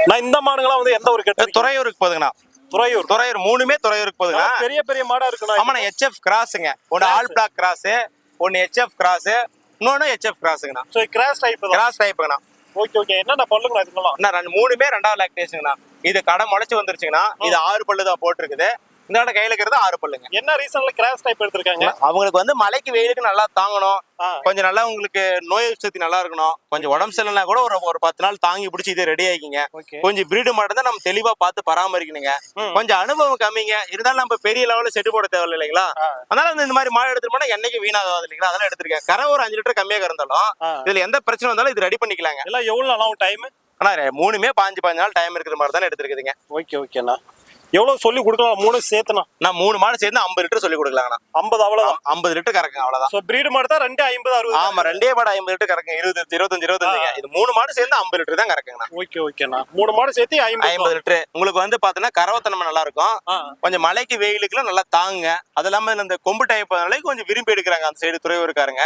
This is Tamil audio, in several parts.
நான் இந்த மாடுங்களாம் வந்து எந்த ஒரு கெட்ட துறையூருக்கு போகுதுங்கண்ணா. துறையூர் மூணுமே துறையூருக்கு போகுதுங்க. பெரிய பெரிய மாடா இருக்குண்ணா. ஆமாண்ணா, HF கிராஸுங்க. ஒன்னு ஆல் பிளாக் கிராஸ், ஒன்னு HF கிராஸ், இன்னொன்னு HF கிராஸுங்கண்ணா. சோ கிராஸ் டைப்புங்கண்ணா. ஓகே என்னண்ணா பல்லுங்கண்ணா இதுங்களாம்? மூணுமே 2வது லாக்டேஷனுங்கண்ணா. இது கடை முளைச்சு வந்துருச்சுங்கண்ணா. இது 6 பல்லு தான் போட்டிருக்குது. இந்த கடை கையில இருக்கிறது 6 பல்லுங்க. என்ன ரீசன்ல கிராஸ் டைப் எடுத்திருக்காங்க? அவங்களுக்கு வந்து மழைக்கு வெயிலுக்கு நல்லா தாங்கணும், கொஞ்சம் நல்லா உங்களுக்கு நோய் சக்தி நல்லா இருக்கணும். கொஞ்சம் உடம்பு சரியில்லைனா கூட ஒரு 10 நாள் தாங்கி பிடிச்சி இது ரெடி ஆகிக்கிங்க. கொஞ்சம் பிரீடு மாடு தான் நம்ம தெளிவா பார்த்து பராமரிக்கணுங்க. கொஞ்சம் அனுபவம் கம்மிங்க, இருந்தாலும் நம்ம பெரிய லெவல்ல செட்டு போட தேவையில்லை இல்லைங்களா? அதனால இந்த மாதிரி மாடு எடுத்துட்டு போனா என்னைக்கு வீணாகாது இல்லைங்களா? அதெல்லாம் எடுத்திருக்கேன். கரை ஒரு 5 லிட்டர் கம்மியாக இருந்தாலும் இதுல எந்த பிரச்சனை வந்தாலும் இது ரெடி பண்ணிக்கலாங்க. எல்லாம் எவ்வளவு நாளாகும் டைம்? ஆனா மூணுமே 15 நாள் டைம் இருக்கிற மாதிரி தானே எடுத்துருக்குதுங்க. ஓகேண்ணா. எவ்வளவு சொல்லி கொடுக்கலாம்? 3 சேர்த்துனா நான் 3 மாடு சேர்ந்து 50 லிட்டர் சொல்லி கொடுக்கலாங்கண்ணா. 50 அவ்வளவுதான். 50 லிட்டர் கறக்குங்க, அவ்வளவுதான். சோ பிரீடு மாடு தான் 2 50 60. ஆமா, 2 மாடு 50 லிட்டர் கறக்குங்க. 20 25 இது 3 மாடு சேர்ந்து 50 லிட்டர் தான் கறக்குங்கண்ணா. ஓகேண்ணா. 3 மாடு சேர்த்து 50 லிட்டர். உங்களுக்கு வந்து பாத்தீங்கன்னா கறவத்தன்மை நல்லா இருக்கும். கொஞ்சம் மழைக்கு வெயிலுக்குலாம் நல்லா தாங்குங்க. அது இல்லாம இந்த கொம்பு டைப் கொஞ்சம் விரும்பி எடுக்கிறாங்க அந்த சைடு துறையூருக்காரங்க.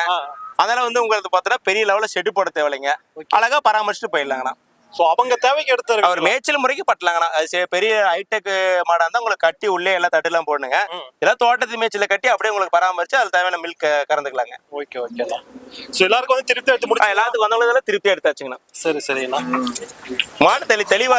அதனால வந்து உங்களுக்கு பாத்தீங்கன்னா பெரிய லெவல்ல ஷெட் போட தேவையில்லைங்க. அழகா பராமரிச்சுட்டு போயிடலாங்கண்ணா. சோ அவங்க தேவைக்கு எடுத்து அவர் மேய்ச்சல் முறைக்கு பட்டலாங்கண்ணா. அது பெரிய ஹைடெக் மாடா இருந்தா உங்களுக்கு கட்டி உள்ளே எல்லாம் தட்டுலாம் போடணுங்க. இதெல்லாம் தோட்டத்து மேய்ச்சல கட்டி அப்படியே உங்களுக்கு பராமரிச்சு அது தேவையான மில்க் கறந்துக்கலாங்க. ஓகேண்ணா. சோ எல்லாருக்கும் வந்து திருப்தி எடுத்து முடிச்சு எல்லாத்துக்கும் வந்தவங்க திருப்தி எடுத்தாச்சுங்கண்ணா. சரிண்ணா. மாடு தெளிவா